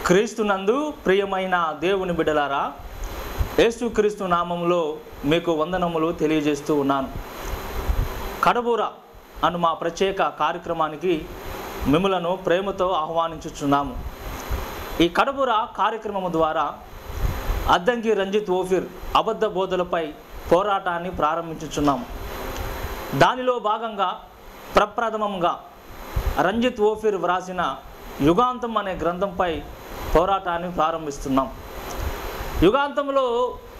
క్రీస్తునందు ప్రియమైన దేవుని బిడ్డలారా, యేసుక్రీస్తు నామములో మీకు వందనములు తెలియజేస్తూ ఉన్నాను. కడబూర అను మా ప్రత్యేక కార్యక్రమానికి మిమ్మలను ప్రేమతో ఆహ్వానించుచున్నాము. ఈ కడబూర కార్యక్రమము ద్వారా అద్దంకి రంజిత్ ఓఫీర్ అబద్ధ బోధలపై పోరాటాన్ని ప్రారంభించుచున్నాము. దానిలో భాగంగా ప్రప్రథమంగా రంజిత్ ఓఫీర్ వ్రాసిన యుగాంతం అనే గ్రంథంపై పోరాటాన్ని ప్రారంభిస్తున్నాం. యుగాంతంలో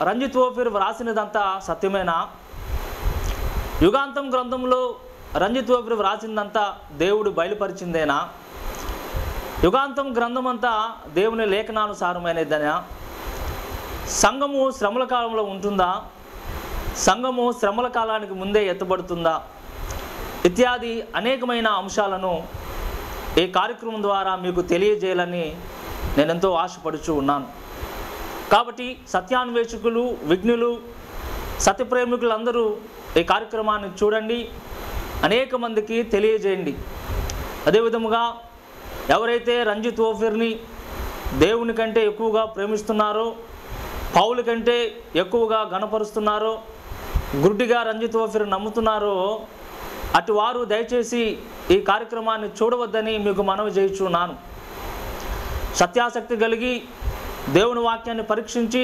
రంజిత్ ఓఫీర్ వ్రాసినదంతా సత్యమేనా? యుగాంతం గ్రంథంలో రంజిత్ ఓఫీర్ వ్రాసిందంతా దేవుడు బయలుపరిచిందేనా? యుగాంతం గ్రంథం అంతా దేవుని లేఖనానుసారమైనదేనా? సంఘము శ్రమల కాలంలో ఉంటుందా? సంఘము శ్రమల కాలానికి ముందే ఎత్తబడుతుందా? ఇత్యాది అనేకమైన అంశాలను ఈ కార్యక్రమం ద్వారా మీకు తెలియజేయాలని నేను ఎంతో ఆశపడుచు ఉన్నాను. కాబట్టి సత్యాన్వేషకులు, విఘ్నులు, సత్యప్రేమికులందరూ ఈ కార్యక్రమాన్ని చూడండి, అనేక మందికి తెలియజేయండి. అదేవిధముగా ఎవరైతే రంజిత్ ఓఫీర్ని దేవుని కంటే ఎక్కువగా ప్రేమిస్తున్నారో, పౌలు కంటే ఎక్కువగా గణపరుస్తున్నారో, గుడ్డిగా రంజిత్ ఓఫీర్ నమ్ముతున్నారో అటు వారు దయచేసి ఈ కార్యక్రమాన్ని చూడవద్దని మీకు మనవి చేయుచున్నాను. సత్యాసక్తి కలిగి దేవుని వాక్యాన్ని పరీక్షించి,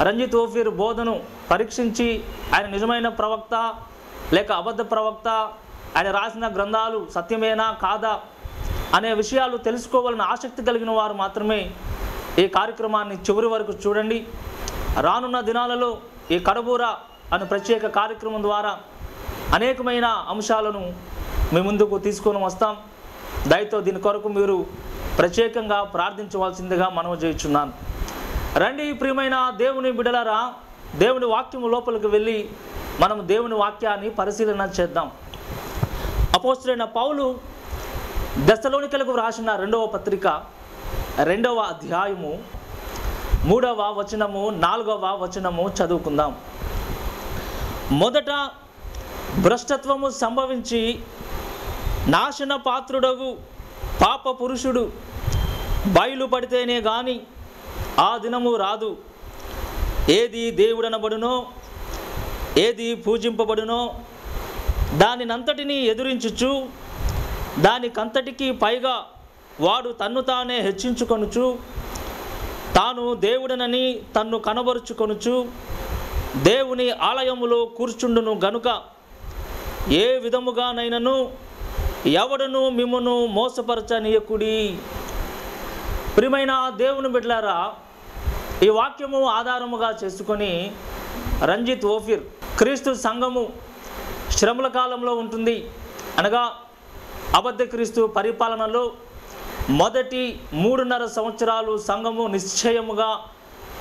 రంజిత్ ఓఫీర్ బోధను పరీక్షించి ఆయన నిజమైన ప్రవక్త లేక అబద్ధ ప్రవక్త, ఆయన రాసిన గ్రంథాలు సత్యమేనా కాదా అనే విషయాలు తెలుసుకోవాలని ఆసక్తి కలిగిన వారు మాత్రమే ఈ కార్యక్రమాన్ని చివరి వరకు చూడండి. రానున్న దినాలలో ఈ కడబూర అనే ప్రత్యేక కార్యక్రమం ద్వారా అనేకమైన అంశాలను మీ ముందుకు తీసుకొని వస్తాం. దయతో దీని కొరకు మీరు ప్రత్యేకంగా ప్రార్థించవలసిందిగా మనవి చేయుచున్నాను. రండి ప్రియమైన దేవుని బిడ్డలారా, దేవుని వాక్యము లోపలికి వెళ్ళి మనం దేవుని వాక్యాన్ని పరిశీలన చేద్దాం. అపోస్తలుడైన పౌలు దెస్సలోనికలకు రాసిన 2వ పత్రిక 2వ అధ్యాయము 3వ వచనము 4వ వచనము చదువుకుందాం. మొదట భ్రష్టత్వము సంభవించి నాశన పాత్రుడగు పాప పురుషుడు బయలుపడితేనే గాని ఆ దినము రాదు. ఏది దేవుడనబడునో, ఏది పూజింపబడునో దానినంతటినీ ఎదురించుచు, దానికంతటికీ పైగా వాడు తన్ను తానే హెచ్చించుకొనుచు, తాను దేవుడనని తన్ను కనబరుచుకొనుచు దేవుని ఆలయములో కూర్చుండును గనుక ఏ విధముగానైనను ఎవడను మిమ్మును మోసపరచనీయకుడి. ప్రియమైన దేవుని బిడ్డలారా, ఈ వాక్యము ఆధారముగా చేసుకొని రంజిత్ ఓఫీర్ క్రీస్తు సంఘము శ్రమల కాలంలో ఉంటుంది అనగా అబద్ధ క్రీస్తు పరిపాలనలో మొదటి 3.5 సంవత్సరాలు సంఘము నిశ్చయముగా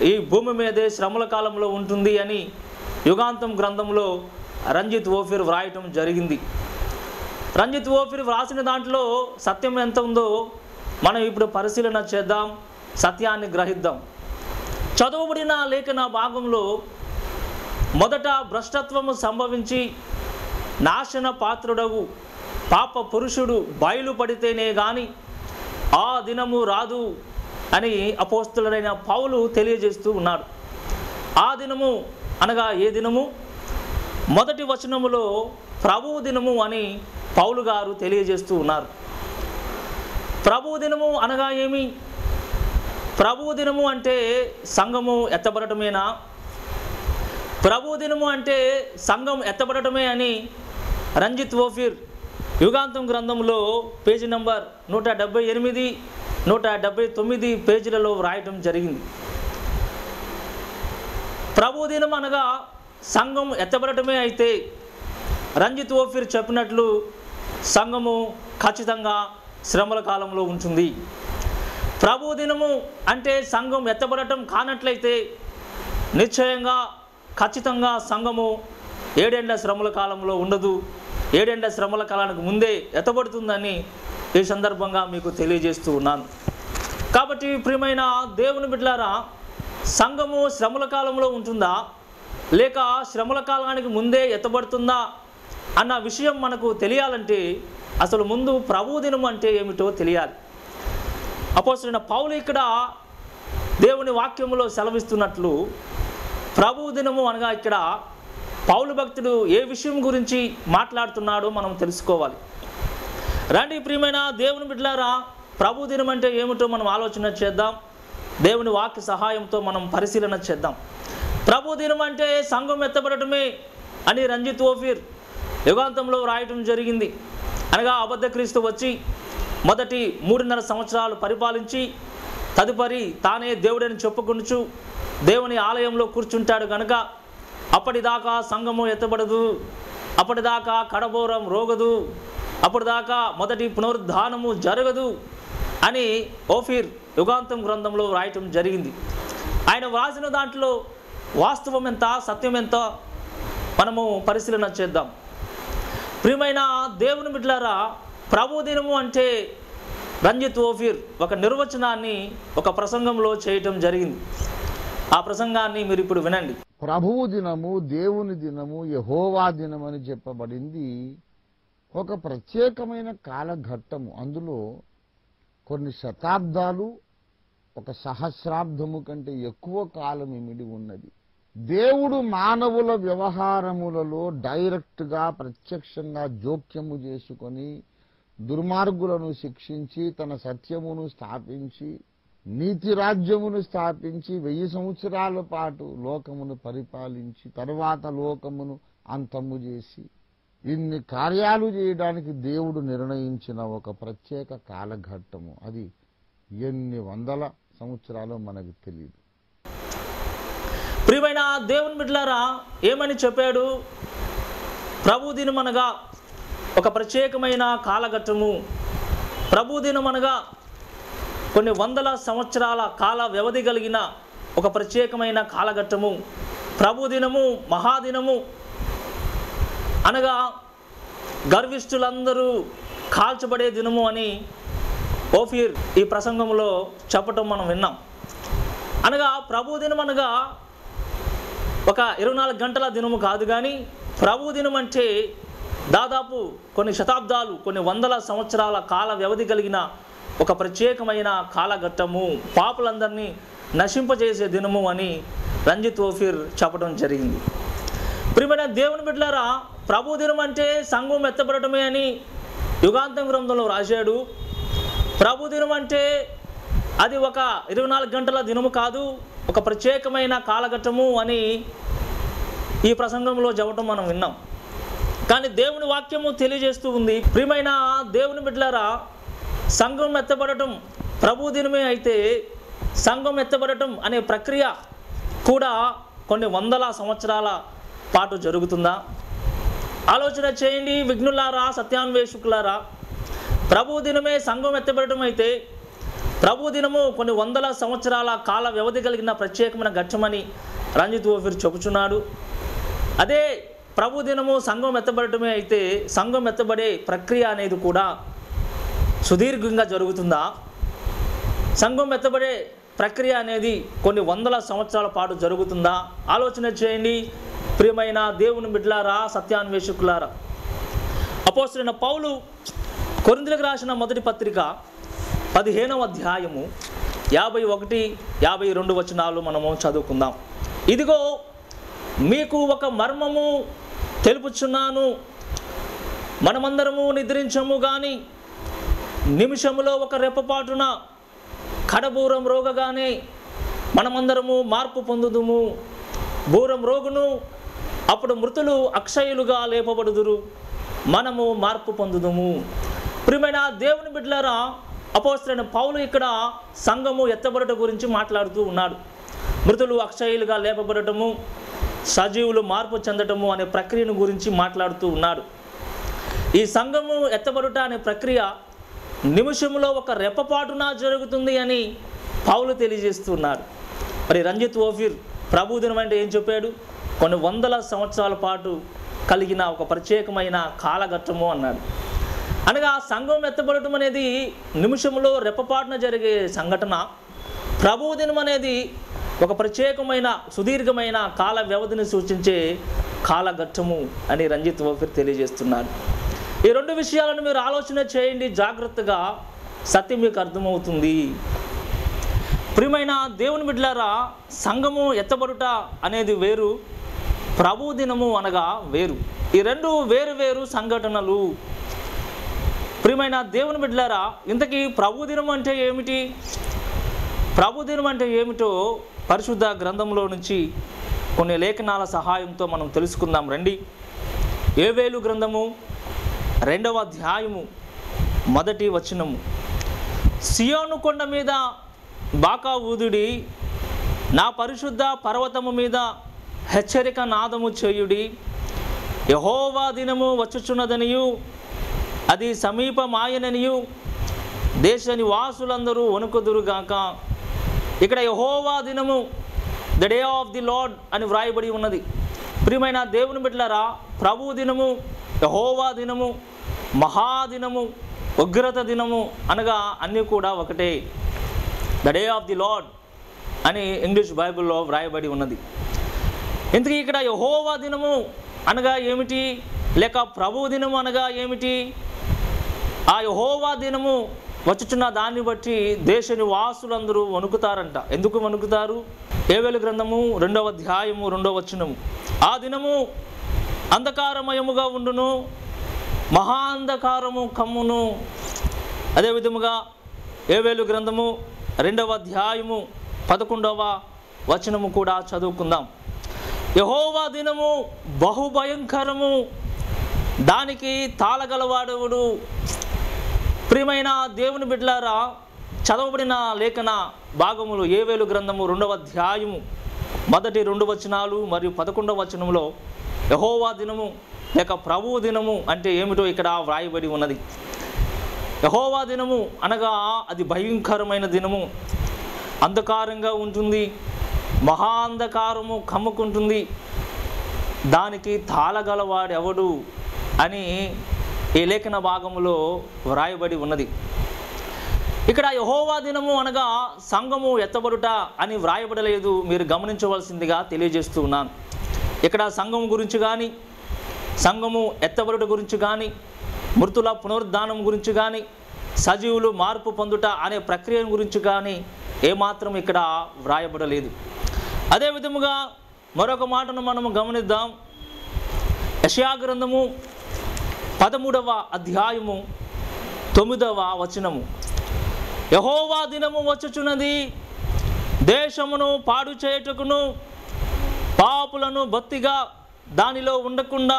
ఈ భూమి మీదే శ్రమల కాలంలో ఉంటుంది అని యుగాంతం గ్రంథంలో రంజిత్ ఓఫీర్ వ్రాయటం జరిగింది. రంజిత్ ఓఫీర్ వ్రాసిన దాంట్లో సత్యం ఎంత ఉందో మనం ఇప్పుడు పరిశీలన చేద్దాం, సత్యాన్ని గ్రహిద్దాం. చదువుబడిన లేఖన భాగంలో మొదట భ్రష్టత్వము సంభవించి నాశన పాత్రుడగు పాప పురుషుడు బయలుపడితేనే గాని ఆ దినము రాదు అని అపోస్తలుడైన పౌలు తెలియజేస్తూ ఉన్నాడు. ఆ దినము అనగా ఏ దినము? మొదటి వచనములో ప్రభువు దినము అని పౌలు గారు తెలియజేస్తూ ఉన్నారు. ప్రభువు దినము అనగా ఏమి? ప్రభువు దినము అంటే సంఘము ఎత్తబడటమేనా? ప్రభువు దినము అంటే సంఘం ఎత్తబడటమే అని రంజిత్ ఓఫీర్ యుగాంతం గ్రంథంలో పేజీ నంబర్ 178, 179 పేజీలలో వ్రాయటం జరిగింది. ప్రభు దినం అనగా సంఘం ఎత్తబడటమే అయితే రంజిత్ ఓఫీర్ చెప్పినట్లు సంఘము ఖచ్చితంగా శ్రమల కాలంలో ఉంటుంది. ప్రభు దినము అంటే సంఘం ఎత్తబడటం కానట్లయితే నిశ్చయంగా ఖచ్చితంగా సంఘము 7 ఏండ్ల శ్రమల కాలంలో ఉండదు. 7 ఏండ్ల శ్రమల కాలానికి ముందే ఎత్తబడుతుందని ఈ సందర్భంగా మీకు తెలియజేస్తూ ఉన్నాను. కాబట్టి ప్రియమైన దేవుని బిడ్డలారా, సంఘము శ్రమల కాలంలో ఉంటుందా లేక శ్రమల కాలానికి ముందే ఎత్తబడుతుందా అన్న విషయం మనకు తెలియాలంటే అసలు ముందు ప్రభు దినం అంటే ఏమిటో తెలియాలి. అపోస్తలుడైన పౌలు ఇక్కడ దేవుని వాక్యములో సెలవిస్తున్నట్లు ప్రభు దినము అనగా ఇక్కడ పౌలు భక్తుడు ఏ విషయం గురించి మాట్లాడుతున్నాడో మనం తెలుసుకోవాలి. రండి ప్రియమైన దేవుని బిడ్డలారా, ప్రభు దినం అంటే ఏమిటో మనం ఆలోచన చేద్దాం. దేవుని వాక్య సహాయంతో మనం పరిశీలన చేద్దాం. ప్రభు దినం అంటే సంఘం ఎత్తబడటమే అని రంజిత్ ఓఫీర్ యుగాంతంలో రాయటం జరిగింది. అనగా అబద్ధ క్రీస్తు వచ్చి మొదటి 3.5 సంవత్సరాలు పరిపాలించి తదుపరి తానే దేవుడని చెప్పుకొనుచు దేవుని ఆలయంలో కూర్చుంటాడు కనుక అప్పటిదాకా సంఘము ఎత్తబడదు, అప్పటిదాకా కడబోరం రోగదు, అప్పటిదాకా మొదటి పునరుద్ధానము జరగదు అని ఓఫీర్ యుగాంతం గ్రంథంలో రాయటం జరిగింది. ఆయన వ్రాసిన దాంట్లో వాస్తవం ఎంత, సత్యం ఎంత మనము పరిశీలన చేద్దాం. ప్రియమైన దేవుని బిడ్డలారా, ప్రభు దినము అంటే రంజిత్ ఓఫీర్ ఒక నిర్వచనాన్ని ఒక ప్రసంగంలో చేయటం జరిగింది. ఆ ప్రసంగాన్ని మీరు ఇప్పుడు వినండి. ప్రభువు దినము, దేవుని దినము, యెహోవా దినం అని చెప్పబడింది ఒక ప్రత్యేకమైన కాలఘట్టము. అందులో కొన్ని శతాబ్దాలు, ఒక సహస్రాబ్దము కంటే ఎక్కువ కాలం ఇమిడి ఉన్నది. దేవుడు మానవుల వ్యవహారములలో డైరెక్ట్గా ప్రత్యక్షంగా జోక్యము చేసుకొని దుర్మార్గులను శిక్షించి తన సత్యమును స్థాపించి నీతి రాజ్యమును స్థాపించి 1000 సంవత్సరాల పాటు లోకమును పరిపాలించి తరువాత లోకమును అంతము చేసి ఇన్ని కార్యాలు చేయడానికి దేవుడు నిర్ణయించిన ఒక ప్రత్యేక కాలఘట్టము. అది ఎన్ని వందల సంవత్సరాలు మనకు తెలియదు. ప్రియమైన దేవుని బిడ్డలారా, ఏమని చెప్పాడు? ప్రభు దినం అనగా ఒక ప్రత్యేకమైన కాలఘట్టము. ప్రభు దినం అనగా కొన్ని వందల సంవత్సరాల కాల వ్యవధి కలిగిన ఒక ప్రత్యేకమైన కాలఘట్టము. ప్రభు దినము మహాదినము అనగా గర్విష్ఠులందరూ కాల్చబడే దినము అని ఓఫీర్ ఈ ప్రసంగంలో చెప్పటం మనం విన్నాం. అనగా ప్రభు దినం అనగా ఒక 24 గంటల దినము కాదు, కానీ ప్రభు దినం అంటే దాదాపు కొన్ని శతాబ్దాలు, కొన్ని వందల సంవత్సరాల కాల వ్యవధి కలిగిన ఒక ప్రత్యేకమైన కాలఘట్టము, పాపులందరినీ నశింపజేసే దినము అని రంజిత్ ఓఫీర్ చెప్పడం జరిగింది. ప్రియమైన దేవుని బిడ్డలారా, ప్రభు దినం అంటే సంఘం ఎత్తబడటమే అని యుగాంతం గ్రంథంలో రాశాడు. ప్రభు దినం అంటే అది ఒక 24 గంటల దినము కాదు, ఒక ప్రత్యేకమైన కాలఘట్టము అని ఈ ప్రసంగంలో చెప్పటం మనం విన్నాం. కానీ దేవుని వాక్యము తెలియజేస్తూ ఉంది. ప్రియమైన దేవుని బిడ్డలారా, సంఘం ఎత్తబడటం ప్రభు దినమే అయితే సంఘం ఎత్తబడటం అనే ప్రక్రియ కూడా కొన్ని వందల సంవత్సరాల పాటు జరుగుతుందా? ఆలోచన చేయండి విఘ్నులారా, సత్యాన్వేషకులారా. ప్రభు దినమే సంఘం ఎత్తబడటం అయితే ప్రభు దినము కొన్ని వందల సంవత్సరాల కాల వ్యవధి కలిగిన ప్రత్యేకమైన ఘట్టమని రంజిత్ ఓఫీర్ చెబుతున్నాడు. అదే ప్రభు దినము సంఘం ఎత్తబడటమే అయితే సంఘం ఎత్తబడే ప్రక్రియ అనేది కూడా సుదీర్ఘంగా జరుగుతుందా? సంఘం ఎత్తబడే ప్రక్రియ అనేది కొన్ని వందల సంవత్సరాల పాటు జరుగుతుందా? ఆలోచన చేయండి ప్రియమైన దేవుని బిడ్డలారా, సత్యాన్వేషకులారా. అపోస్తలుడైన పౌలు కొరింథీయులకు రాసిన మొదటి పత్రిక 15వ అధ్యాయము 51-52 వచనాలు మనము చదువుకుందాం. ఇదిగో మీకు ఒక మర్మము తెలుపుచున్నాను, మనమందరము నిద్రించము గాని నిమిషములో ఒక రెప్పపాటున కడబూరం రోగగానే మనమందరము మార్పు పొందుదుము. బూరం రోగును, అప్పుడు మృతులు అక్షయులుగా లేపబడుదురు, మనము మార్పు పొందుదుము. ప్రియమైన దేవుని బిడ్డలారా, అపోస్తలుడైన పౌలు ఇక్కడ సంఘము ఎత్తబడట గురించి మాట్లాడుతూ ఉన్నాడు. మృతులు అక్షయులుగా లేపబడటము, సజీవులు మార్పు చెందటము అనే ప్రక్రియను గురించి మాట్లాడుతూ ఉన్నాడు. ఈ సంఘము ఎత్తబడుట అనే ప్రక్రియ నిమిషంలో ఒక రెప్పపాటున జరుగుతుంది అని పౌలు తెలియజేస్తున్నాడు. మరి రంజిత్ ఓఫీర్ ప్రభు దినం అంటే ఏం చెప్పాడు? కొన్ని వందల సంవత్సరాల పాటు కలిగిన ఒక ప్రత్యేకమైన కాలఘట్టము అన్నాడు. అనగా సంఘం ఎత్తబడటం అనేది నిమిషంలో రెప్పపాటున జరిగే సంఘటన. ప్రభు దినం అనేది ఒక ప్రత్యేకమైన సుదీర్ఘమైన కాల వ్యవధిని సూచించే కాలఘట్టము అని రంజిత్ ఓఫీర్ తెలియజేస్తున్నారు. ఈ రెండు విషయాలను మీరు ఆలోచన చేయండి జాగ్రత్తగా, సత్యం మీకు అర్థమవుతుంది. ప్రియమైన దేవుని బిడ్డలారా, సంఘము ఎత్తబడుట అనేది వేరు, ప్రభు దినము అనగా వేరు. ఈ రెండు వేరు వేరు సంఘటనలు. ప్రియమైన దేవుని బిడ్డలారా, ఇంతకీ ప్రభు దినం అంటే ఏమిటి? ప్రభు దినం అంటే ఏమిటో పరిశుద్ధ గ్రంథంలో నుంచి కొన్ని లేఖనాల సహాయంతో మనం తెలుసుకుందాం రండి. యోవేలు గ్రంథము 2వ అధ్యాయము 1వ వచనము. సియోను కొండ మీద బాకా ఊదుడి, నా పరిశుద్ధ పర్వతము మీద హెచ్చరిక నాదము చేయుడి. యెహోవా దినము వచ్చుచున్నదనియు అది సమీపమాయననియు దేశ నివాసులందరూ వణుకుదురుగాక. ఇక్కడ యెహోవా దినము, the day of the lord అని వ్రాయబడి ఉన్నది. ప్రియమైన దేవుని బిడ్డలారా, ప్రభు దినము, యెహోవా దినము, మహాదినము, ఉగ్రత దినము అనగా అన్నీ కూడా ఒకటే. The day of the lord అని ఇంగ్లీష్ బైబిల్లో వ్రాయబడి ఉన్నది. ఇంతకీ ఇక్కడ యెహోవా దినము అనగా ఏమిటి, లేక ప్రభు దినము అనగా ఏమిటి? ఆ యెహోవా దినము వచ్చుచున్న దాన్ని బట్టి దేశ నివాసులందరూ వణుకుతారంట. ఎందుకు వణుకుతారు? యోవేలు గ్రంథము 2వ అధ్యాయము 2వ వచనము. ఆ దినము అంధకారమయముగా ఉండును, మహాంధకారము కమ్మును. అదే విధముగా యోవేలు గ్రంథము 2వ అధ్యాయము 11వ వచనము కూడా చదువుకుందాం. యెహోవా దినము బహుభయంకరము, దానికి తాళగలవాడెవడు? ప్రియమైన దేవుని బిడ్డలారా, చదవబడిన లేఖన భాగములు యోవేలు గ్రంథము 2వ అధ్యాయము 1-2 వచనాలు మరియు 11వ వచనములో యెహోవా దినము లేక ప్రభువు దినము అంటే ఏమిటో ఇక్కడ వ్రాయబడి ఉన్నది. యెహోవా దినము అనగా అది భయంకరమైన దినము, అంధకారంగా ఉంటుంది, మహా అంధకారము కమ్ముకుంటుంది, దానికి తాళగలవాడు ఎవడు అని ఈ లేఖన భాగములో వ్రాయబడి ఉన్నది. ఇక్కడ యెహోవా దినము అనగా సంఘము ఎత్తబడుట అని వ్రాయబడలేదు, మీరు గమనించవలసిందిగా తెలియజేస్తూ ఉన్నాను. ఇక్కడ సంఘము గురించి కానీ, సంఘము ఎత్తబడుట గురించి కానీ, మృతుల పునరుద్ధానం గురించి కానీ, సజీవులు మార్పు పొందుట అనే ప్రక్రియ గురించి కానీ ఏమాత్రం ఇక్కడ వ్రాయబడలేదు. అదే విధముగా మరొక మాటను మనము గమనిద్దాం. యెషయా గ్రంథము 13వ అధ్యాయము 9వ వచనము. యెహోవా దినము వచ్చుచున్నది, దేశమును పాడు చేయుటకును, పాపులను బొత్తిగా దానిలో ఉండకుండా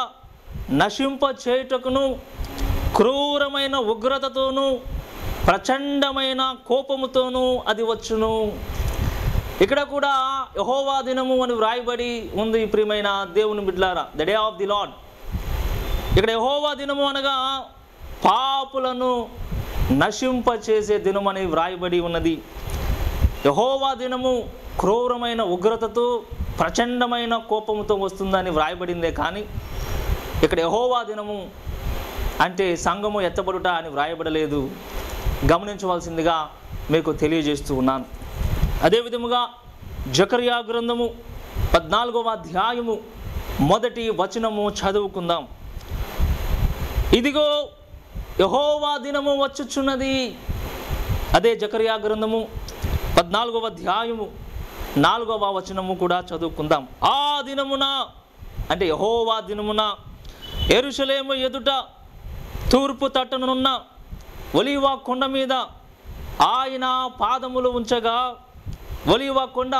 నశింప చేయుటకును, క్రూరమైన ఉగ్రతతోనూ ప్రచండమైన కోపముతోనూ అది వచ్చును. ఇక్కడ కూడా యెహోవా దినము అని వ్రాయబడి ఉంది. ప్రియమైన దేవుని బిడ్డలారా, the day of the lord. ఇక్కడ యెహోవా దినము అనగా పాపులను నశింప చేసే దినమని వ్రాయబడి ఉన్నది. యెహోవా దినము క్రూరమైన ఉగ్రతతో ప్రచండమైన కోపముతో వస్తుందని వ్రాయబడిందే కానీ ఇక్కడ యెహోవా దినము అంటే సంఘము ఎత్తబడుట అని వ్రాయబడలేదు. గమనించవలసిందిగా మీకు తెలియజేస్తూ ఉన్నాను. అదే విధముగా జకర్యా గ్రంథము 14వ అధ్యాయము 1వ వచనము చదువుకుందాం. ఇదిగో యెహోవా దినము వచ్చుచున్నది. అదే జకర్యా గ్రంథము 14వ అధ్యాయము 4వ వచనము కూడా చదువుకుందాం. ఆ దినమున అంటే యెహోవా దినమున యెరూషలేము ఎదుట తూర్పు తట్టునున్న ఒలీవ కొండ మీద ఆయన పాదములు ఉంచగా, ఒలీవ కొండ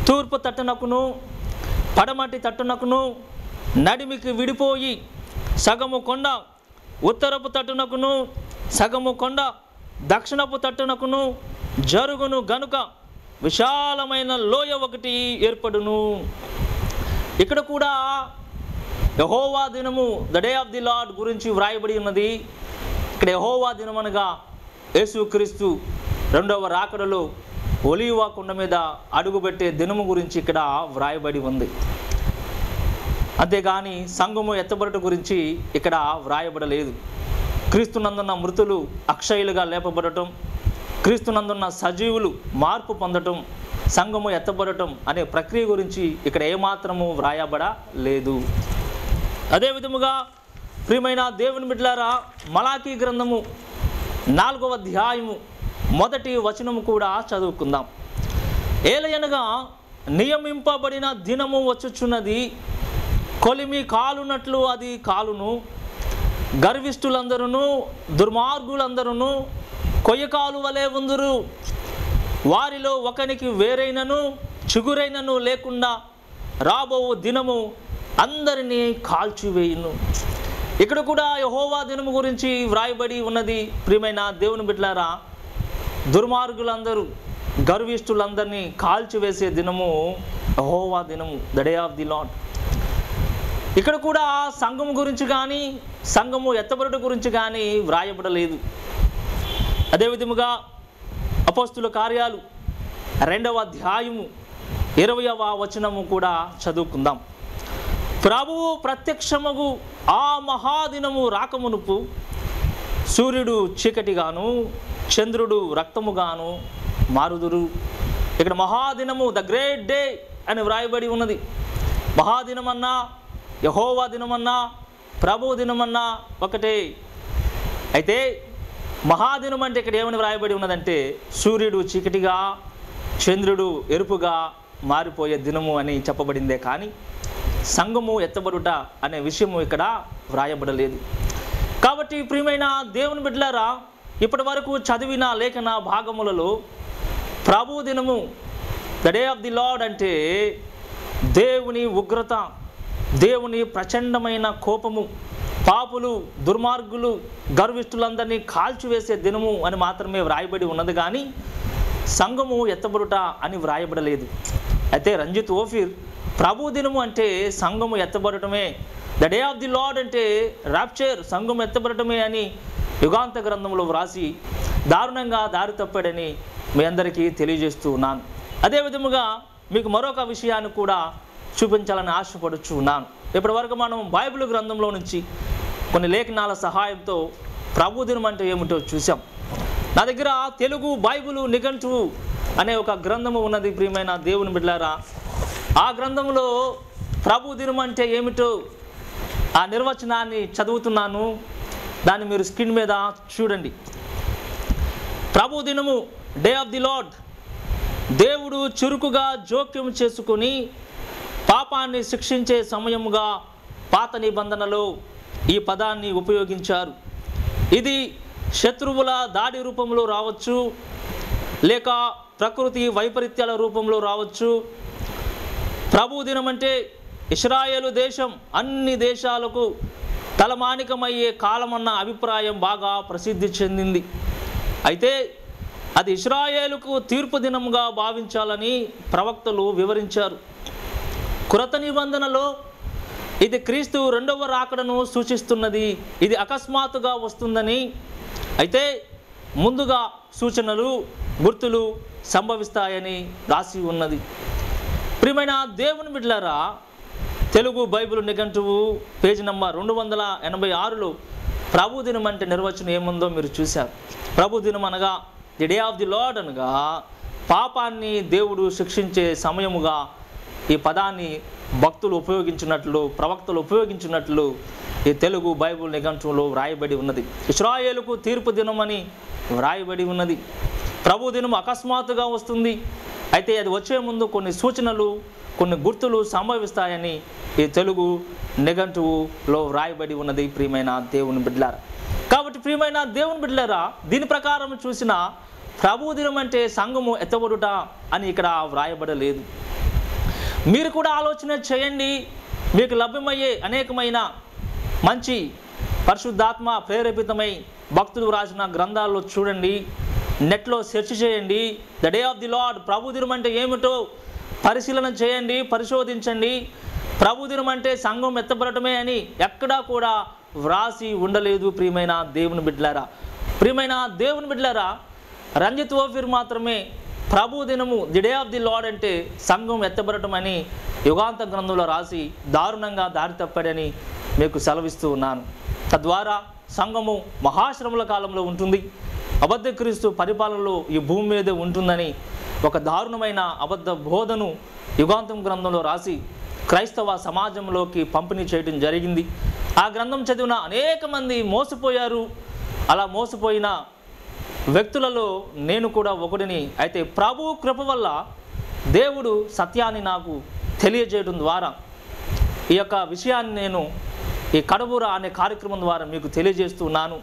తూర్పు తట్టునకును పడమటి తట్టునకును నడిమికి విడిపోయి, సగము కొండ ఉత్తరపు తట్టునకును సగము కొండ దక్షిణపు తట్టునకును జరుగును గనుక విశాలమైన లోయ ఒకటి ఏర్పడును. ఇక్కడ కూడా యెహోవా దినము, the day of the lord గురించి వ్రాయబడి ఉన్నది. ఇక్కడ యెహోవా దినం అనగా యేసుక్రీస్తు 2వ రాకడలో ఒలీవ కొండ మీద అడుగుపెట్టే దినము గురించి ఇక్కడ వ్రాయబడి ఉంది. అంతేగాని సంఘము ఎత్తబడుట గురించి ఇక్కడ వ్రాయబడలేదు. క్రీస్తునందున్న మృతులు అక్షయులుగా లేపబడటం, క్రీస్తునందున్న సజీవులు మార్పు పొందటం, సంఘము ఎత్తబడటం అనే ప్రక్రియ గురించి ఇక్కడ ఏమాత్రము వ్రాయబడలేదు. అదే విధముగా ప్రియమైన దేవుని బిడ్డలారా, మలాకీ గ్రంథము 4వ అధ్యాయము 1వ వచనము కూడా చదువుకుందాం. ఏలయనగా నియమింపబడిన దినము వచ్చుచున్నది, కొలిమి కాలునట్లు అది కాలును, గర్విష్ఠులందరూ దుర్మార్గులందరూ కొయ్యకాలు వలె ఉందురు, వారిలో ఒకనికి వేరైనను చిగురైనను లేకుండా రాబో దినము అందరినీ కాల్చివేయును. ఇక్కడ కూడా యెహోవా దినము గురించి వ్రాయబడి ఉన్నది. ప్రియమైన దేవుని బిడ్డలారా, దుర్మార్గులందరూ గర్విష్ఠులందరినీ కాల్చివేసే దినము యెహోవా దినము, the day of the lord. ఇక్కడ కూడా సంఘము గురించి కానీ సంఘము ఎత్తబడుట గురించి కానీ వ్రాయబడలేదు. అదే విధముగా అపోస్తుల కార్యాలు 2వ అధ్యాయము 20వ వచనము కూడా చదువుకుందాం. ప్రభువు ప్రత్యక్షమగు ఆ మహాదినము రాకమునుపు సూర్యుడు చీకటిగాను చంద్రుడు రక్తముగాను మారుదురు. ఇక్కడ మహాదినము, ద గ్రేట్ డే అని వ్రాయబడి ఉన్నది. మహాదినమన్నా యెహోవా దినమన్నా ప్రభు దినమన్నా ఒకటే. అయితే మహాదినం అంటే ఇక్కడ ఏమని వ్రాయబడి ఉన్నదంటే సూర్యుడు చీకటిగా చంద్రుడు ఎరుపుగా మారిపోయే దినము అని చెప్పబడిందే కానీ సంఘము ఎత్తబడుట అనే విషయము ఇక్కడ వ్రాయబడలేదు. కాబట్టి ప్రియమైన దేవుని బిడ్డలారా, ఇప్పటి వరకు చదివిన లేఖన భాగములలో ప్రభు దినము, the day of the Lord అంటే దేవుని ఉగ్రత, దేవుని ప్రచండమైన కోపము, పాపులు దుర్మార్గులు గర్విష్ఠులందరినీ కాల్చివేసే దినము అని మాత్రమే వ్రాయబడి ఉన్నది కానీ సంఘము ఎత్తబడుట అని వ్రాయబడలేదు. అయితే రంజిత్ ఓఫీర్ ప్రభు దినము అంటే సంఘము ఎత్తబడటమే, the day of the Lord అంటే రాప్చర్, సంఘము ఎత్తబడటమే అని యుగాంత గ్రంథంలో వ్రాసి దారుణంగా దారి తప్పాడని మీ అందరికీ తెలియజేస్తూ ఉన్నాను. అదే విధముగా మీకు మరొక విషయాన్ని కూడా చూపించాలని ఆశపడుచు ఉన్నాను. ఇప్పటి వరకు మనం బైబిల్ గ్రంథంలో నుంచి కొన్ని లేఖనాల సహాయంతో ప్రభు దినం అంటే ఏమిటో చూసాం. నా దగ్గర తెలుగు బైబిల్ నిఘంటువు అనే ఒక గ్రంథము ఉన్నది. ప్రియమైన దేవుని బిడ్డలారా, ఆ గ్రంథంలో ప్రభు దినం అంటే ఏమిటో ఆ నిర్వచనాన్ని చదువుతున్నాను. దాన్ని మీరు స్క్రీన్ మీద చూడండి. ప్రభు దినము, డే ఆఫ్ ది లార్డ్, దేవుడు చురుకుగా జోక్యం చేసుకొని పాపాన్ని శిక్షించే సమయముగా పాత నిబంధనలో ఈ పదాన్ని ఉపయోగించారు. ఇది శత్రువుల దాడి రూపంలో రావచ్చు, లేక ప్రకృతి వైపరీత్యాల రూపంలో రావచ్చు. ప్రభు దినం అంటే ఇశ్రాయేలు దేశం అన్ని దేశాలకు తలమానికమయ్యే కాలమన్న అభిప్రాయం బాగా ప్రసిద్ధి చెందింది. అయితే అది ఇశ్రాయేలుకు తీర్పు దినముగా భావించాలని ప్రవక్తలు వివరించారు. కృత నిబంధనలో ఇది క్రీస్తు 2వ రాకడను సూచిస్తున్నది. ఇది అకస్మాత్తుగా వస్తుందని, అయితే ముందుగా సూచనలు గుర్తులు సంభవిస్తాయని రాసి ఉన్నది. ప్రియమైన దేవుని బిడ్డలారా, తెలుగు బైబిల్ నిఘంటువు పేజీ నంబర్ 286లో ప్రభు దినం అంటే నిర్వచనం ఏముందో మీరు చూశారు. ప్రభు దినం అనగా the day of the lord అనగా పాపాన్ని దేవుడు శిక్షించే సమయముగా ఈ పదాన్ని భక్తులు ఉపయోగించినట్లు, ప్రవక్తలు ఉపయోగించినట్లు ఈ తెలుగు బైబిల్ నిఘంటువులో వ్రాయబడి ఉన్నది. ఇశ్రాయేలుకు తీర్పు దినం అని వ్రాయబడి ఉన్నది. ప్రభు దినం అకస్మాత్తుగా వస్తుంది, అయితే అది వచ్చే ముందు కొన్ని సూచనలు కొన్ని గుర్తులు సంభవిస్తాయని ఈ తెలుగు నిఘంటువులో వ్రాయబడి ఉన్నది. ప్రియమైన దేవుని బిడ్డలారా, కాబట్టి ప్రియమైన దేవుని బిడ్డలారా, దీని ప్రకారం చూసిన ప్రభు దినం అంటే సంఘము ఎత్తబడుట అని ఇక్కడ వ్రాయబడలేదు. మీరు కూడా ఆలోచన చేయండి. మీకు లభ్యమయ్యే అనేకమైన మంచి పరిశుద్ధాత్మ ప్రేరేపితమై భక్తులు రాసిన గ్రంథాల్లో చూడండి, నెట్లో సెర్చ్ చేయండి. The day of the Lord, ప్రభు దినం అంటే ఏమిటో పరిశీలన చేయండి, పరిశోధించండి. ప్రభు దినం అంటే సంఘం ఎత్తబడటమే అని ఎక్కడా కూడా వ్రాసి ఉండలేదు. ప్రియమైన దేవుని బిడ్డలారా, ప్రియమైన దేవుని బిడ్డలారా, రంజిత్ ఓఫీర్ మాత్రమే ప్రభు దినము, the day of the Lord అంటే సంఘం ఎత్తబడటం అని యుగాంత గ్రంథంలో రాసి దారుణంగా దారి తప్పాడని మీకు సెలవిస్తూ ఉన్నాను. తద్వారా సంఘము మహాశ్రమల కాలంలో ఉంటుంది, అబద్ధ క్రీస్తు పరిపాలనలో ఈ భూమి మీద ఉంటుందని ఒక దారుణమైన అబద్ధ బోధను యుగాంతం గ్రంథంలో రాసి క్రైస్తవ సమాజంలోకి పంపిణీ చేయడం జరిగింది. ఆ గ్రంథం చదివిన అనేక మంది మోసపోయారు. అలా మోసపోయిన వ్యక్తులలో నేను కూడా ఒకడిని. అయితే ప్రభు కృప వల్ల దేవుడు సత్యాన్ని నాకు తెలియజేయడం ద్వారా ఈ యొక్క విషయాన్ని నేను ఈ కడబూర అనే కార్యక్రమం ద్వారా మీకు తెలియజేస్తున్నాను.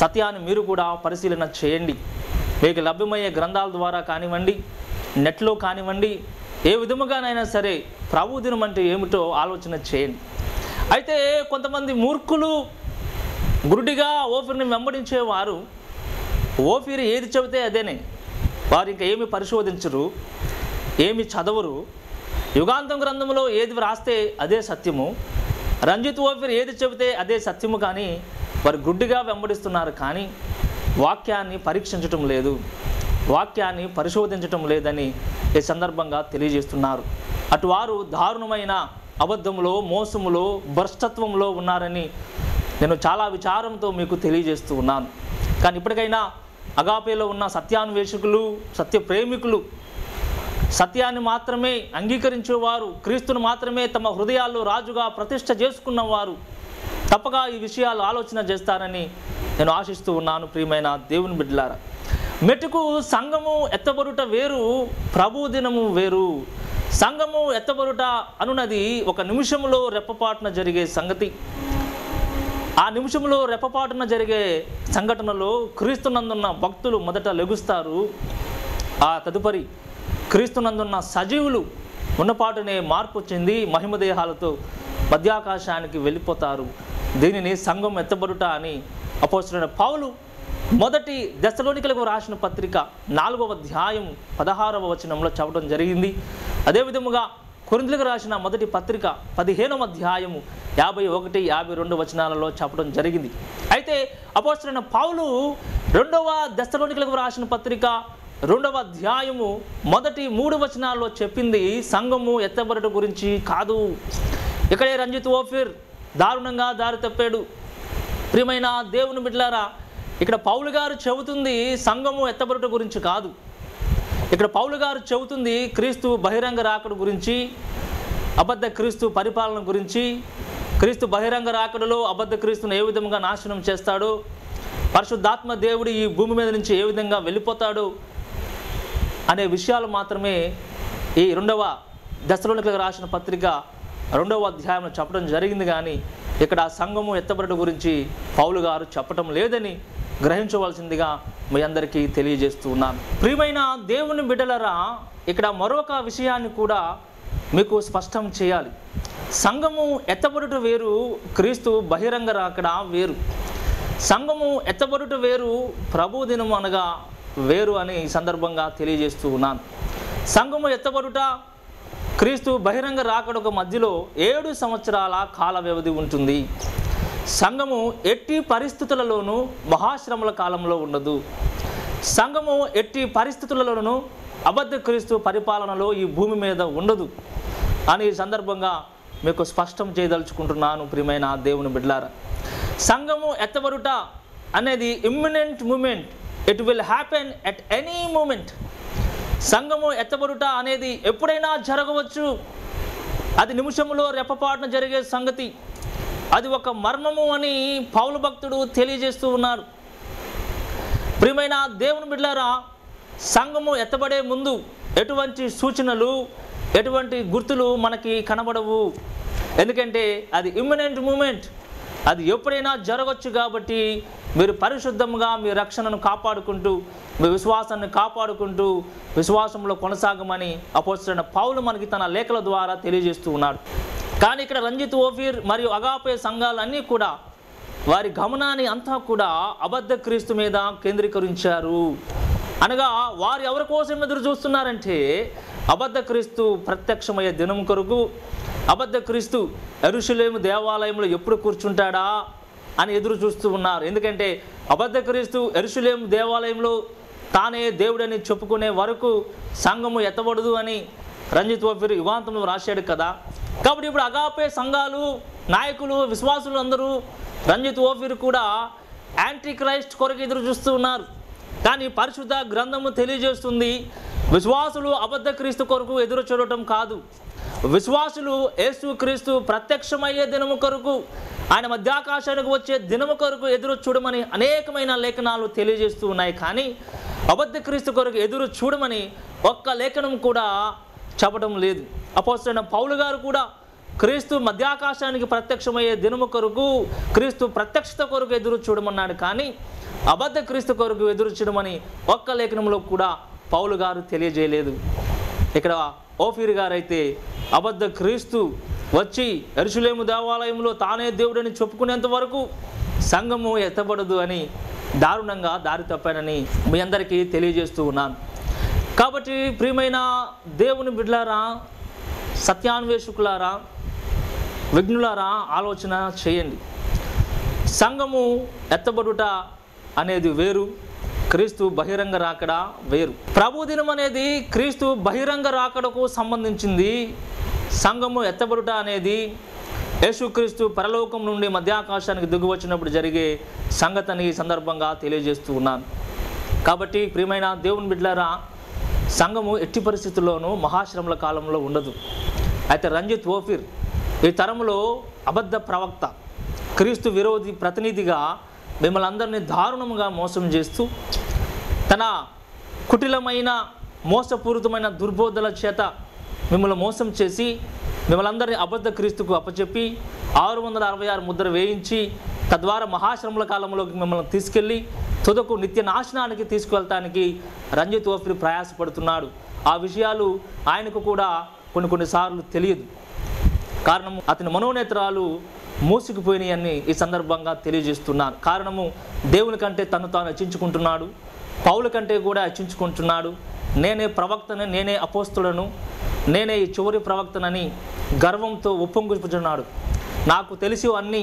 సత్యాన్ని మీరు కూడా పరిశీలన చేయండి. మీకు లభ్యమయ్యే గ్రంథాల ద్వారా కానివ్వండి, నెట్లో కానివ్వండి, ఏ విధముగానైనా సరే ప్రభు దినం అంటే ఏమిటో ఆలోచన చేయండి. అయితే కొంతమంది మూర్ఖులు గురుడిగా ఓఫీర్ని వెంబడించేవారు ఓఫీర్ ఏది చెబితే అదేనే. వారు ఇంకా ఏమి పరిశోధించరు, ఏమి చదవరు. యుగాంతం గ్రంథంలో ఏది రాస్తే అదే సత్యము, రంజిత్ ఓఫీర్ ఏది చెబితే అదే సత్యము. కానీ వారు గుడ్డిగా వెంబడిస్తున్నారు, కానీ వాక్యాన్ని పరీక్షించటం లేదు, వాక్యాన్ని పరిశోధించటం లేదని ఈ సందర్భంగా తెలియజేస్తున్నారు. అటు వారు దారుణమైన అబద్ధములో, మోసములో, భ్రష్టత్వంలో ఉన్నారని నేను చాలా విచారంతో మీకు తెలియజేస్తూ ఉన్నాను. కానీ ఇప్పటికైనా అగాపేలో ఉన్న సత్యాన్వేషకులు, సత్య ప్రేమికులు, సత్యాన్ని మాత్రమే అంగీకరించేవారు, క్రీస్తును మాత్రమే తమ హృదయాల్లో రాజుగా ప్రతిష్ఠ చేసుకున్నవారు తప్పగా ఈ విషయాలు ఆలోచన చేస్తారని నేను ఆశిస్తూ ఉన్నాను. ప్రియమైన దేవుని బిడ్డలారా, మెట్టుకు సంఘము ఎత్తబడుట వేరు, ప్రభు దినము వేరు. సంఘము ఎత్తబడుట అనున్నది ఒక నిమిషంలో రెప్పపాటున జరిగే సంగతి. ఆ నిమిషంలో రెప్పపాటున జరిగే సంఘటనలో క్రీస్తునందున్న భక్తులు మొదట లెగుస్తారు. ఆ తదుపరి క్రీస్తునందున్న సజీవులు ఉన్నపాటునే మార్పు చెంది మహిమదేహాలతో మధ్యాకాశానికి వెళ్ళిపోతారు. దీనిని సంఘం ఎత్తబడుట అని అపోస్తలుడైన పౌలు మొదటి దెస్సలోనికలకు రాసిన పత్రిక 4వ అధ్యాయం 16వ వచనంలో చెప్పడం జరిగింది. అదేవిధముగా కొరింథీయులకు రాసిన మొదటి పత్రిక 15వ అధ్యాయము 51, 52 వచనాలలో చెప్పడం జరిగింది. అయితే అపోస్తలుడైన పౌలు 2వ దెస్సలోనికలకు రాసిన పత్రిక 2వ అధ్యాయము మొదటి 3 వచనాల్లో చెప్పింది సంఘము ఎత్తబడట గురించి కాదు. ఇక్కడే రంజిత్ ఓఫీర్ దారుణంగా దారి తప్పాడు. ప్రియమైన దేవుని బిడ్డలారా, ఇక్కడ పౌలు గారు చెబుతుంది సంఘము ఎత్తబడట గురించి కాదు. ఇక్కడ పౌలు గారు చెబుతుంది క్రీస్తు బహిరంగ రాకడ గురించి, అబద్ధ క్రీస్తు పరిపాలన గురించి, క్రీస్తు బహిరంగ రాకడలో అబద్ధ క్రీస్తును ఏ విధంగా నాశనం చేస్తాడో, పరిశుద్ధాత్మ దేవుడు ఈ భూమి మీద నుంచి ఏ విధంగా వెళ్ళిపోతాడో అనే విషయాలు మాత్రమే ఈ 2వ దెస్సలోనికలకు రాసిన పత్రిక 2వ అధ్యాయంలో చెప్పడం జరిగింది. కానీ ఇక్కడ సంఘము ఎత్తబడట గురించి పౌలు గారు చెప్పటం లేదని గ్రహించవలసిందిగా మీ అందరికీ తెలియజేస్తూ ఉన్నాను. ప్రియమైన దేవుని బిడ్డలరా, ఇక్కడ మరొక విషయాన్ని కూడా మీకు స్పష్టం చేయాలి. సంఘము ఎత్తబడుట వేరు, క్రీస్తు బహిరంగ రాకడ వేరు. సంఘము ఎత్తబడుట వేరు, ప్రభు దినం అనగా వేరు అని ఈ సందర్భంగా తెలియజేస్తూ ఉన్నాను. సంఘము ఎత్తబడుట, క్రీస్తు బహిరంగ రాకడకు మధ్యలో 7 సంవత్సరాల కాల వ్యవధి ఉంటుంది. సంఘము ఎట్టి పరిస్థితులలోనూ మహాశ్రమల కాలంలో ఉండదు. సంఘము ఎట్టి పరిస్థితులలోనూ అబద్ధ క్రీస్తు పరిపాలనలో ఈ భూమి మీద ఉండదు అని ఈ సందర్భంగా మీకు స్పష్టం చేయదలుచుకుంటున్నాను. ప్రియమైన దేవుని బిడ్డలారా, సంఘము ఎత్తబడుట అనేది imminent moment. It will happen at any moment. సంఘము ఎత్తబడుట అనేది ఎప్పుడైనా జరగవచ్చు. అది నిమిషంలో రెప్పపాటున జరిగే సంగతి. అది ఒక మర్మము అని పౌలు భక్తుడు తెలియజేస్తూ ఉన్నాడు. ప్రియమైన దేవుని బిడ్డలారా, సంఘము ఎత్తబడే ముందు ఎటువంటి సూచనలు, ఎటువంటి గుర్తులు మనకి కనబడవు. ఎందుకంటే అది ఇమ్మినెంట్ మూమెంట్, అది ఎప్పుడైనా జరగవచ్చు. కాబట్టి మీరు పరిశుద్ధంగా మీ రక్షణను కాపాడుకుంటూ, మీ విశ్వాసాన్ని కాపాడుకుంటూ విశ్వాసంలో కొనసాగమని అపోస్తలుడైన పౌలు మనకి తన లేఖల ద్వారా తెలియజేస్తూ ఉన్నాడు. కానీ ఇక్కడ రంజిత్ ఓఫీర్ మరియు అగాపే సంఘాలన్నీ కూడా వారి గమనాన్ని అంతా కూడా అబద్ధ క్రీస్తు మీద కేంద్రీకరించారు. అనగా వారు ఎవరి కోసం ఎదురు చూస్తున్నారంటే అబద్ధ క్రీస్తు ప్రత్యక్షమయ్యే దినం కొరకు, అబద్ధ క్రీస్తు యెరూషలేము దేవాలయంలో ఎప్పుడు కూర్చుంటాడా అని ఎదురు చూస్తూ ఉన్నారు. ఎందుకంటే అబద్ధ క్రీస్తు యెరూషలేము దేవాలయంలో తానే దేవుడని చెప్పుకునే వరకు సంఘము ఎత్తబడదు అని రంజిత్ ఓఫీర్ యుగాంతంలో రాశాడు కదా. కాబట్టి ఇప్పుడు అగాపే సంఘాలు, నాయకులు, విశ్వాసులు అందరూ రంజిత్ ఓఫీర్ కూడా యాంటీ క్రైస్ట్ కొరకు ఎదురు చూస్తూ ఉన్నారు. కానీ పరిశుద్ధ గ్రంథము తెలియజేస్తుంది విశ్వాసులు అబద్ధ క్రీస్తు కొరకు ఎదురు చూడటం కాదు. విశ్వాసులు యేసు క్రీస్తు ప్రత్యక్షమయ్యే దినము కొరకు, ఆయన మధ్యాకాశానికి వచ్చే దినము కొరకు ఎదురు చూడమని అనేకమైన లేఖనాలు తెలియజేస్తూ ఉన్నాయి. కానీ అబద్ధ క్రీస్తు కొరకు ఎదురు చూడమని ఒక్క లేఖనం కూడా చెప్పడం లేదు. అపోస్తలుడైన పౌలు గారు కూడా క్రీస్తు మధ్యాకాశానికి ప్రత్యక్షమయ్యే దినము కొరకు, క్రీస్తు ప్రత్యక్షత కొరకు ఎదురు చూడమన్నాడు. కానీ అబద్ధ క్రీస్తు కొరకు ఎదురు చూడమని ఒక్క లేఖనంలో కూడా పౌలు గారు తెలియజేయలేదు. ఇక్కడ ఓఫీర్ గారైతే అబద్ధ క్రీస్తు వచ్చి యెరూషలేము దేవాలయంలో తానే దేవుడని చెప్పుకునేంత వరకు సంఘము ఎత్తబడదు అని దారుణంగా దారి తప్పానని మీ అందరికీ తెలియజేస్తూ ఉన్నాను. కాబట్టి ప్రియమైన దేవుని బిడ్డలారా, సత్యాన్వేషకులారా, విఘ్నులారా, ఆలోచన చేయండి. సంఘము ఎత్తబడుట అనేది వేరు, క్రీస్తు బహిరంగ రాకడ వేరు. ప్రభు దినం అనేది క్రీస్తు బహిరంగ రాకడకు సంబంధించింది. సంఘము ఎత్తబడుట అనేది యేసుక్రీస్తు పరలోకం నుండి మధ్యాకాశానికి దిగువచ్చినప్పుడు జరిగే సంగతిని ఈ సందర్భంగా తెలియజేస్తూ ఉన్నాను. కాబట్టి ప్రియమైన దేవుని బిడ్డలారా, సంఘము ఎట్టి పరిస్థితుల్లోనూ మహాశ్రమల కాలంలో ఉండదు. అయితే రంజిత్ ఓఫీర్ ఈ తరంలో అబద్ధ ప్రవక్త, క్రీస్తు విరోధి ప్రతినిధిగా మిమ్మల్ని అందరినీ దారుణంగా మోసం చేస్తూ తన కుటిలమైన మోసపూరితమైన దుర్బోధల చేత మిమ్మల్ని మోసం చేసి మిమ్మల్ని అందరినీ అబద్ధ క్రీస్తుకు అప్పచెప్పి 666 ముద్ర వేయించి తద్వారా మహాశ్రమల కాలంలోకి మిమ్మల్ని తీసుకెళ్ళి తుదకు నిత్య నాశనానికి తీసుకువెళ్ళటానికి రంజిత్ ఓఫీర్ ప్రయాసపడుతున్నాడు. ఆ విషయాలు ఆయనకు కూడా కొన్నిసార్లు తెలియదు. కారణం అతని మనోనేత్రాలు మూసుకుపోయినాయని ఈ సందర్భంగా తెలియజేస్తున్నాను. కారణము దేవుని కంటే తను తాను హెచ్చించుకుంటున్నాడు, పౌలు కంటే కూడా హెచ్చించుకుంటున్నాడు. నేనే ప్రవక్తను, నేనే అపోస్తులను, నేనే ఈ చివరి ప్రవక్తనని గర్వంతో ఉప్పొంగుచున్నాడు. నాకు తెలిసి అన్నీ,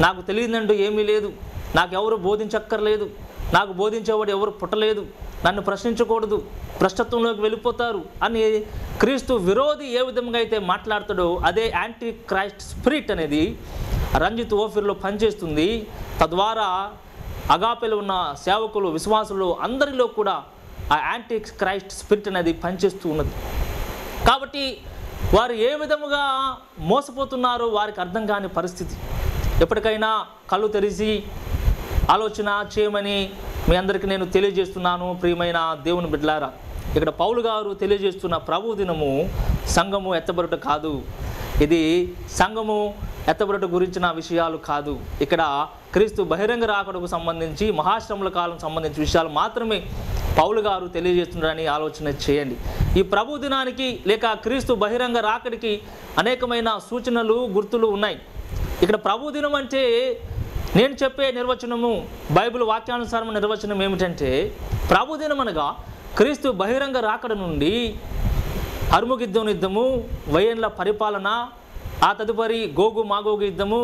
నాకు తెలియదంటూ ఏమీ లేదు, నాకు ఎవరు బోధించక్కర్లేదు, నాకు బోధించేవాడు ఎవరు పుట్టలేదు, నన్ను ప్రశ్నించకూడదు, భ్రష్టత్వంలోకి వెళ్ళిపోతారు అని క్రీస్తు విరోధి ఏ విధంగా అయితే మాట్లాడతాడో అదే యాంటీ క్రైస్ట్ స్పిరిట్ అనేది రంజిత్ ఓఫీర్లో పనిచేస్తుంది. తద్వారా అగాపెలో ఉన్న సేవకులు, విశ్వాసులు అందరిలో కూడా ఆ యాంటీ క్రైస్ట్ స్పిరిట్ అనేది పనిచేస్తూ ఉన్నది. కాబట్టి వారు ఏ విధముగా మోసపోతున్నారో వారికి అర్థం కాని పరిస్థితి. ఎప్పటికైనా కళ్ళు తెరిచి ఆలోచన చేయమని మీ అందరికీ నేను తెలియజేస్తున్నాను. ప్రియమైన దేవుని బిడ్డలారా, ఇక్కడ పౌలు గారు తెలియజేస్తున్న ప్రభు దినము సంఘము ఎత్తబడుట కాదు. ఇది సంఘము ఎత్తబడుట గురించిన విషయాలు కాదు. ఇక్కడ క్రీస్తు బహిరంగ రాకడకు సంబంధించి మహాశ్రమల కాలం సంబంధించిన విషయాలు మాత్రమే పౌలు గారు తెలియజేస్తున్నారని ఆలోచన చేయండి. ఈ ప్రభు దినానికి లేక క్రీస్తు బహిరంగ రాకడికి అనేకమైన సూచనలు, గుర్తులు ఉన్నాయి. ఇక్కడ ప్రభు దినం అంటే నేను చెప్పే నిర్వచనము, బైబిల్ వాక్యానుసారం నిర్వచనం ఏమిటంటే, ప్రభు దినం అనగా క్రీస్తు బహిరంగ రాకడ నుండి అర్ముగిద్దం యుద్ధము, వయేండ్ల పరిపాలన, ఆ తదుపరి గోగు మాగోగు యుద్ధము,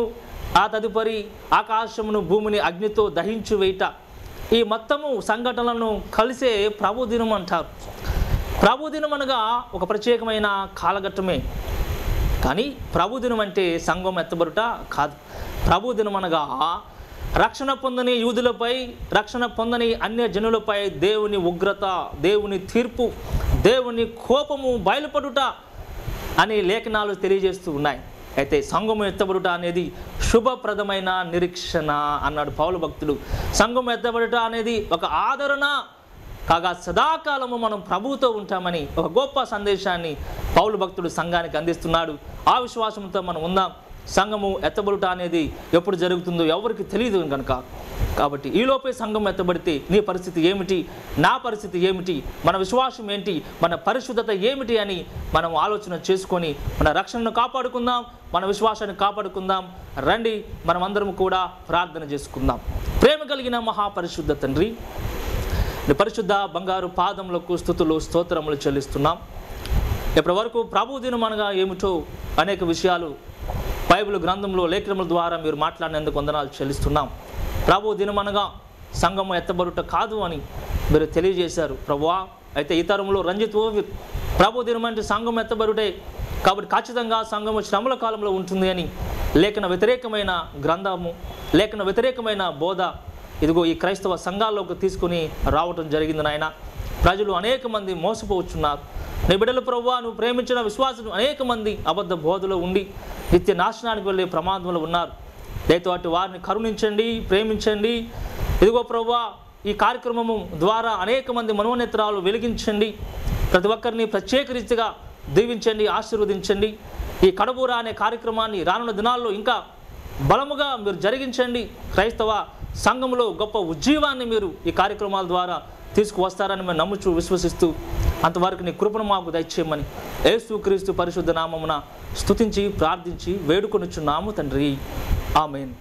ఆ తదుపరి ఆకాశమును భూమిని అగ్నితో దహించి వేయట, ఈ మొత్తము సంఘటనలను కలిసే ప్రభు దినం అంటారు. ప్రభు దినం అనగా ఒక ప్రత్యేకమైన కాలఘట్టమే. కానీ ప్రభు దినం అంటే సంఘం ఎత్తబడుట కాదు. ప్రభు దినం అనగా రక్షణ పొందని యూదులపై, రక్షణ పొందని అన్య జనులపై దేవుని ఉగ్రత, దేవుని తీర్పు, దేవుని కోపము బయలుపడుట అని లేఖనాలు తెలియజేస్తూ ఉన్నాయి. అయితే సంఘము ఎత్తబడుట అనేది శుభప్రదమైన నిరీక్షణ అన్నాడు పౌలు భక్తుడు. సంఘము ఎత్తబడుట అనేది ఒక ఆదరణ కాగా సదాకాలము మనం ప్రభువుతో ఉంటామని ఒక గొప్ప సందేశాన్ని పౌలు భక్తుడు సంఘానికి అందిస్తున్నాడు. ఆ విశ్వాసంతో మనం ఉందాం. సంఘము ఎత్తబడుట అనేది ఎప్పుడు జరుగుతుందో ఎవరికి తెలియదు కనుక, కాబట్టి ఈలోపే సంఘం ఎత్తబడితే నీ పరిస్థితి ఏమిటి, నా పరిస్థితి ఏమిటి, మన విశ్వాసం ఏంటి, మన పరిశుద్ధత ఏమిటి అని మనం ఆలోచన చేసుకొని మన రక్షణను కాపాడుకుందాం, మన విశ్వాసాన్ని కాపాడుకుందాం. రండి మనమందరం కూడా ప్రార్థన చేసుకుందాం. ప్రేమ కలిగిన మహాపరిశుద్ధ తండ్రి, నీ పరిశుద్ధ బంగారు పాదములకు స్తుతులు, స్తోత్రములు చెల్లిస్తున్నాం. ఇప్పటి వరకు ప్రభు దినం అనగా ఏమిటో అనేక విషయాలు బైబిల్ గ్రంథంలో లేఖనముల ద్వారా మీరు మాట్లాడినందుకు వందనాలు చెల్లిస్తున్నాం. ప్రభు దినం అనగా సంఘము ఎత్తబడుట కాదు అని మీరు తెలియజేశారు ప్రభువా. అయితే ఈ తరంలో రంజిత్ ఓఫీర్ ప్రభు దినం అంటే సంఘం ఎత్తబడుటే, కాబట్టి ఖచ్చితంగా సంఘము శ్రమల కాలంలో ఉంటుంది అని లేఖన వ్యతిరేకమైన గ్రంథము, లేఖన వ్యతిరేకమైన బోధ ఇదిగో ఈ క్రైస్తవ సంఘాల్లోకి తీసుకుని రావటం జరిగింది నాయన. ప్రజలు అనేక మంది మోసపోవచ్చున్నారు. నీ బిడ్డలు ప్రభువా, నువ్వు ప్రేమించిన విశ్వాసులు అనేక మంది అబద్ధ బోధలో ఉండి నిత్య నాశనానికి వెళ్ళే ప్రమాదంలో ఉన్నారు. దయతో అటు వారిని కరుణించండి, ప్రేమించండి. ఇదిగో ప్రభువా, ఈ కార్యక్రమము ద్వారా అనేక మంది మనోనేత్రాలు వెలిగించండి. ప్రతి ఒక్కరిని ప్రత్యేక రీతిగా దీవించండి, ఆశీర్వదించండి. ఈ కడబూర అనే కార్యక్రమాన్ని రానున్న దినాల్లో ఇంకా బలముగా మీరు జరిగించండి. క్రైస్తవ సంఘంలో గొప్ప ఉజ్జీవాన్ని మీరు ఈ కార్యక్రమాల ద్వారా తీసుకువస్తారని మేము నమ్ముచూ విశ్వసిస్తూ అంతవరకు నీ కృపను మాకు దయచేయమని యేసుక్రీస్తు పరిశుద్ధ నామమున స్తుతించి ప్రార్థించి వేడుకొనుచున్నాము తండ్రి. ఆమేన్.